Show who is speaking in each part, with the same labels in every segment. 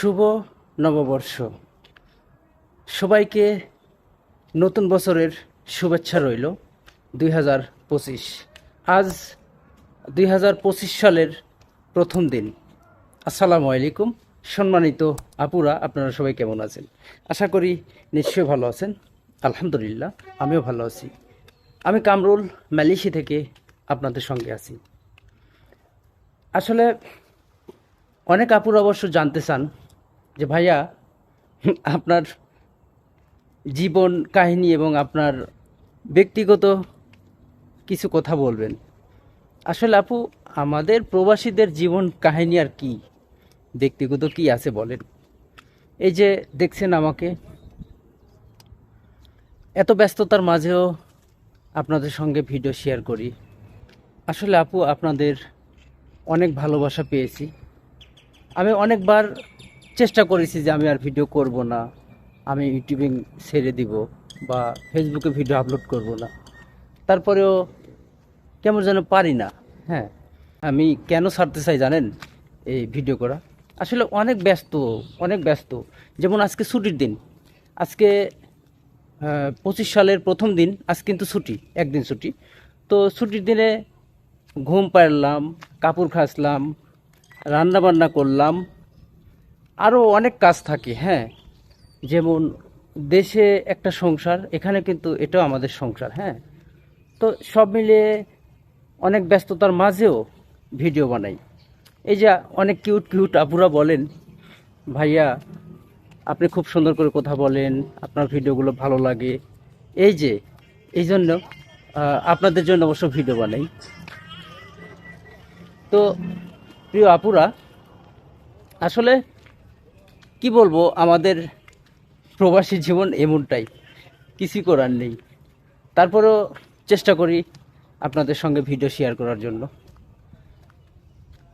Speaker 1: শুভ নববর্ষ। সবাইকে নতুন বছরের শুভেচ্ছা রইল। 2025 আজ 2025 সালের প্রথম দিন। আসসালামু আলাইকুম। সম্মানিত আপুরা, আপনারা সবাই কেমন আছেন? আশা করি নিশ্চয়ই ভালো আছেন। আলহামদুলিল্লাহ, আমিও ভালো আছি। আমি কামরুল, মালয়েশিয়া থেকে আপনাদের সঙ্গে আছি। আসলে অনেক আপুরা অবশ্য জানতে চান যে ভাইয়া, আপনার জীবন কাহিনী এবং আপনার ব্যক্তিগত কিছু কথা বলবেন। আসলে আপু, আমাদের প্রবাসীদের জীবন কাহিনী আর কি, ব্যক্তিগত কি আছে বলেন? এই যে দেখছেন আমাকে, এত ব্যস্ততার মাঝেও আপনাদের সঙ্গে ভিডিও শেয়ার করি। আসলে আপু, আপনাদের অনেক ভালোবাসা পেয়েছি। আমি অনেকবার চেষ্টা করেছি যে আমি আর ভিডিও করব না, আমি ইউটিউবে ছেড়ে দিব বা ফেসবুকে ভিডিও আপলোড করব না। তারপরেও কেমন যেন পারি না। হ্যাঁ, আমি কেন ছাড়তে চাই জানেন? এই ভিডিও করা আসলে অনেক ব্যস্ত, অনেক ব্যস্ত। যেমন আজকে ছুটির দিন, আজকে 25 সালের প্রথম দিন। আজ কিন্তু ছুটি, একদিন ছুটি। তো ছুটির দিনে ঘুম পাড়লাম, কাপড় খাসলাম, রান্না বান্না করলাম, আরও অনেক কাজ থাকে। হ্যাঁ, যেমন দেশে একটা সংসার, এখানে কিন্তু এটাও আমাদের সংসার। হ্যাঁ, তো সব মিলিয়ে অনেক ব্যস্ততার মাঝেও ভিডিও বানাই। এই যে অনেক কিউট কিউট আপুরা বলেন, ভাইয়া আপনি খুব সুন্দর করে কথা বলেন, আপনার ভিডিওগুলো ভালো লাগে। এই যে এই জন্য আপনাদের জন্য অবশ্য ভিডিও বানাই। তো প্রিয় আপুরা, আসলে কি বলবো, আমাদের প্রবাসী জীবন এমনটাই, কিছু করার নেই। তারপরেও চেষ্টা করি আপনাদের সঙ্গে ভিডিও শেয়ার করার জন্য।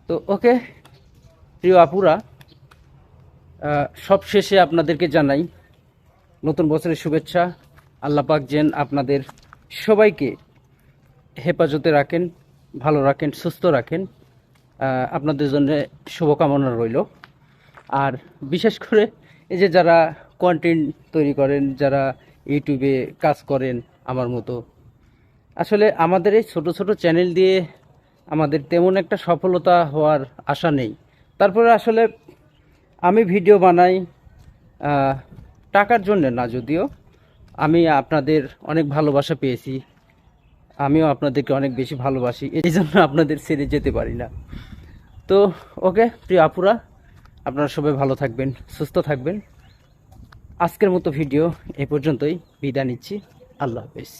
Speaker 1: তো ওকে প্রিয় আপুরা, সব শেষে আপনাদেরকে জানাই নতুন বছরের শুভেচ্ছা। আল্লাহ পাক যেন আপনাদের সবাইকে হেফাজতে রাখেন, ভালো রাখেন, সুস্থ রাখেন। আপনাদের জন্য শুভকামনা রইল। আর বিশেষ করে এই যে যারা কন্টেন্ট তৈরি করেন, যারা ইউটিউবে কাজ করেন আমার মতো, আসলে আমাদের এই ছোট ছোট চ্যানেল দিয়ে আমাদের তেমন একটা সফলতা হওয়ার আশা নেই। তারপরে আসলে আমি ভিডিও বানাই টাকার জন্য না, যদিও আমি আপনাদের অনেক ভালোবাসা পেয়েছি, আমিও আপনাদেরকে অনেক বেশি ভালোবাসি, এই জন্য আপনাদের ছেড়ে যেতে পারি না। তো ওকে প্রিয় আপুরা, আপনারা সবাই ভালো থাকবেন, সুস্থ থাকবেন। আজকের মতো ভিডিও এ পর্যন্তই, বিদায় নিচ্ছি। আল্লাহ হাফেজ।